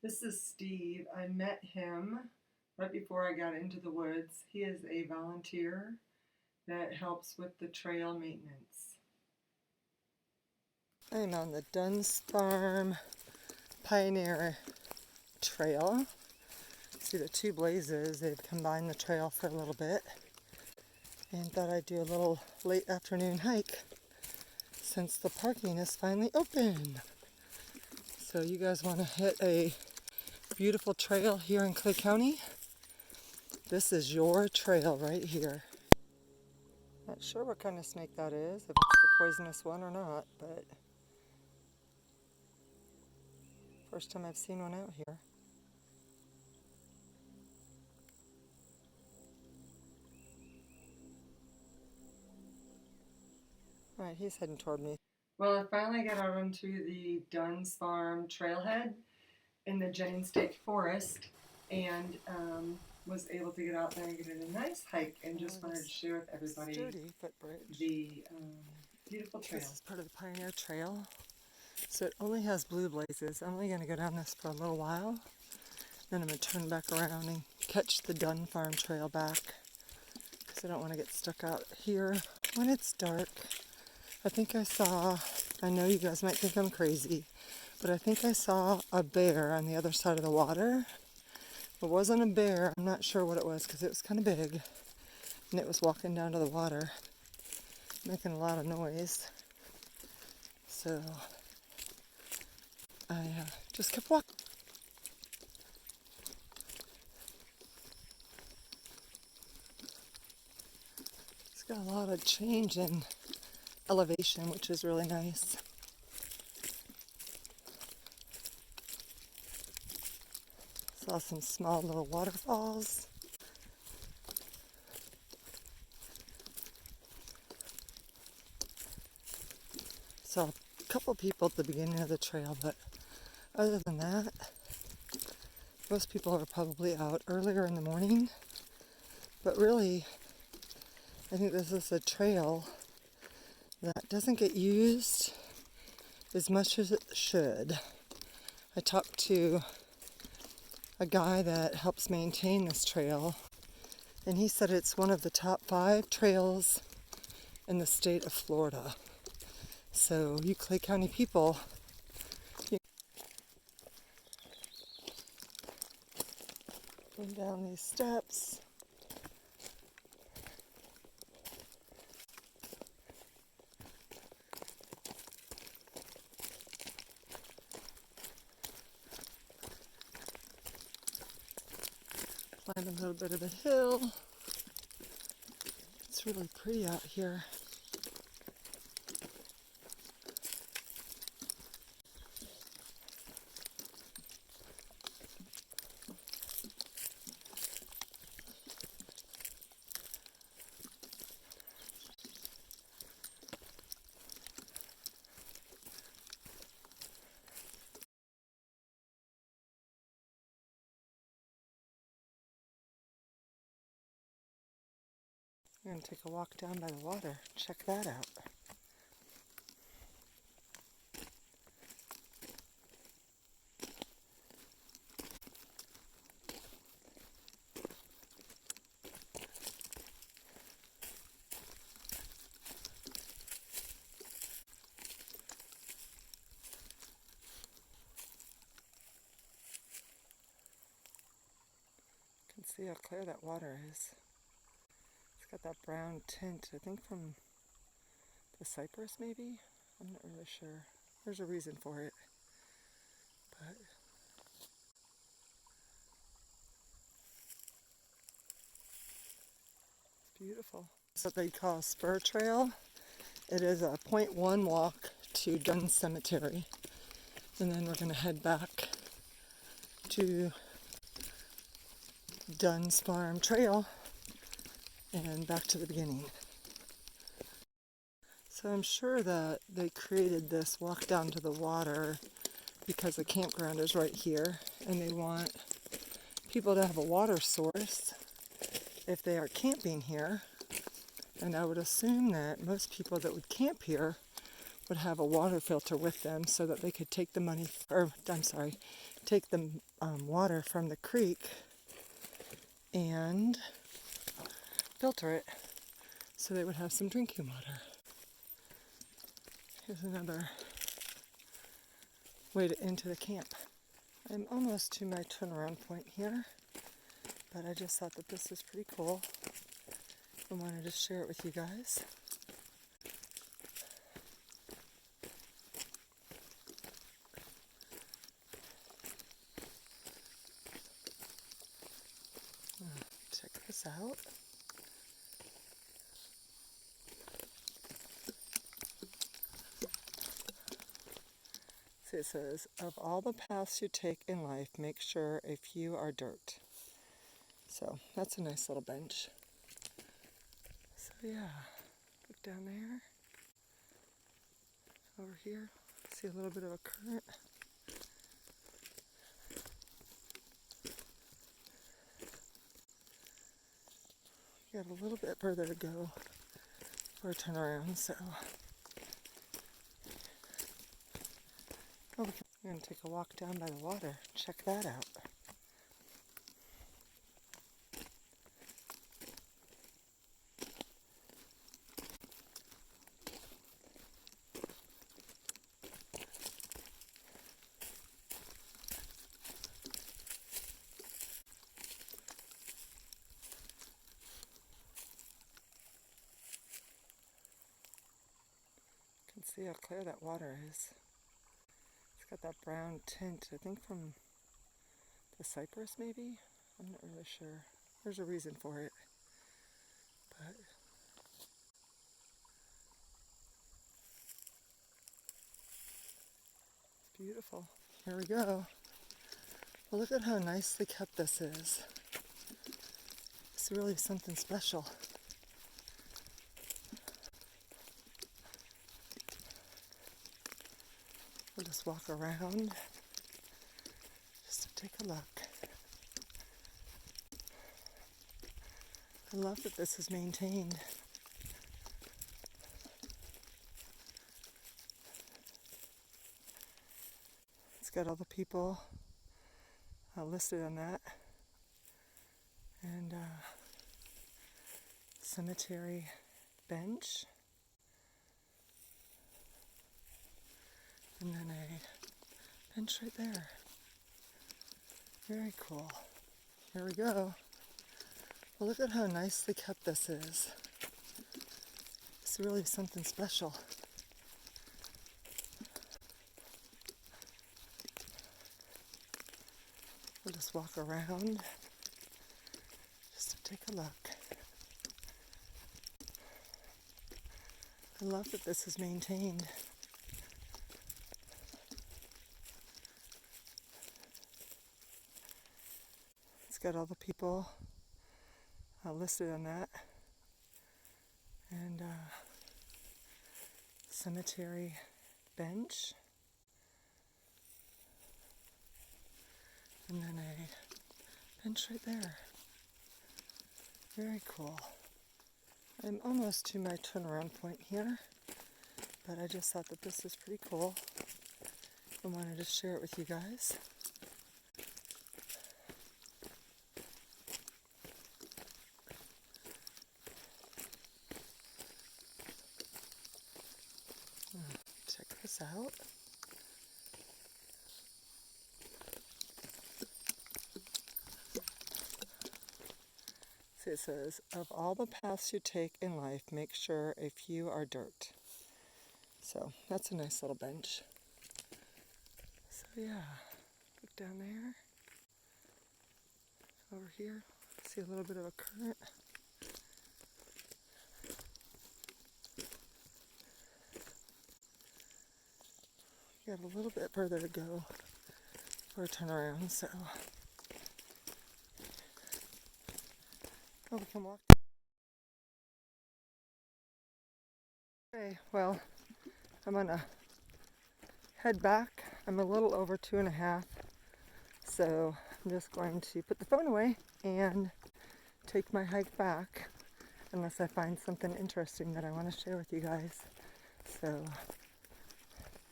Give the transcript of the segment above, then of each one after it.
This is Steve. I met him right before I got into the woods. He is a volunteer that helps with the trail maintenance. I'm on the Dunn's Farm Pioneer Trail. See the two blazes, they've combined the trail for a little bit and thought I'd do a little late afternoon hike since the parking is finally open. So you guys want to hit a beautiful trail here in Clay County? This is your trail right here. Not sure what kind of snake that is, if it's the poisonous one or not, but first time I've seen one out here. Alright, he's heading toward me. Well, I finally got out onto the Dunn's Farm trailhead in the Jennings State Forest and was able to get out there and get a nice hike and just wanted to share with everybody the beautiful trail. This is part of the Pioneer Trail. So it only has blue blazes. I'm only going to go down this for a little while. Then I'm going to turn back around and catch the Dunn Farm Trail back because I don't want to get stuck out here when it's dark. I know you guys might think I'm crazy, but I think I saw a bear on the other side of the water. If it wasn't a bear, I'm not sure what it was because it was kind of big and it was walking down to the water, making a lot of noise. So I just kept walking. It's got a lot of change in elevation, which is really nice. Saw some small little waterfalls. Saw a couple people at the beginning of the trail, but other than that, most people are probably out earlier in the morning. But really, I think this is a trail that doesn't get used as much as it should. I talked to a guy that helps maintain this trail, and he said it's one of the top 5 trails in the state of Florida. So you Clay County people, going down these steps. Climb a little bit of a hill. It's really pretty out here. I'm going to take a walk down by the water. Check that out. You can see how clear that water is. It's got that brown tint, I think from the cypress maybe? I'm not really sure. There's a reason for it. But it's beautiful. It's what they call a spur trail. It is a 0.1 walk to Dunn Cemetery. And then we're going to head back to Dunn's Farm Trail and back to the beginning. So I'm sure that they created this walk down to the water because the campground is right here and they want people to have a water source if they are camping here. And I would assume that most people that would camp here would have a water filter with them so that they could take take the water from the creek and filter it so they would have some drinking water. Here's another way to into the camp. I'm almost to my turnaround point here, but I just thought that this was pretty cool and wanted to share it with you guys. Check this out. See, it says, of all the paths you take in life, make sure a few are dirt. So that's a nice little bench. So yeah, look down there. Over here, see a little bit of a current. Got a little bit further to go for a turnaround, so I'm going to take a walk down by the water. Check that out. You can see how clear that water is. It's got that brown tint, I think from the cypress maybe? I'm not really sure. There's a reason for it. But it's beautiful. Here we go. Well, look at how nicely kept this is. It's really something special. We'll just walk around just to take a look. I love that this is maintained. It's got all the people listed on that. And cemetery bench. And then a bench right there. Very cool. Here we go. Well, look at how nicely kept this is. It's really something special. We'll just walk around just to take a look. I love that this is maintained. It's got all the people listed on that. And cemetery bench. And then a bench right there. Very cool. I'm almost to my turnaround point here, but I just thought that this was pretty cool and wanted to share it with you guys. Check this out. See, it says, of all the paths you take in life, make sure a few are dirt. So that's a nice little bench. So yeah, look down there. Over here, see a little bit of a current. Got a little bit further to go for a turnaround, so we can walk. Okay, well, I'm gonna head back. I'm a little over 2.5, so I'm just going to put the phone away and take my hike back, unless I find something interesting that I want to share with you guys. So,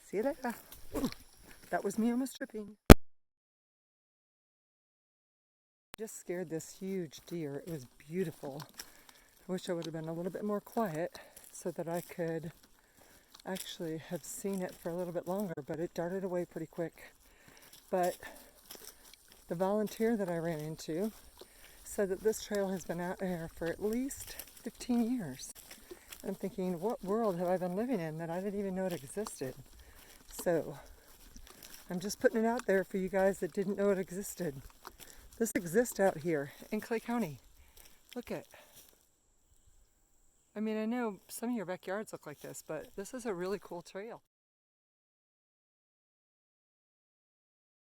see you later. Ooh, that was me almost tripping. Just scared this huge deer. It was beautiful. I wish I would have been a little bit more quiet so that I could actually have seen it for a little bit longer, but it darted away pretty quick. But the volunteer that I ran into said that this trail has been out there for at least 15 years. I'm thinking, what world have I been living in that I didn't even know it existed? So I'm just putting it out there for you guys that didn't know it existed. This exists out here in Clay County. Look at. I mean, I know some of your backyards look like this, but this is a really cool trail.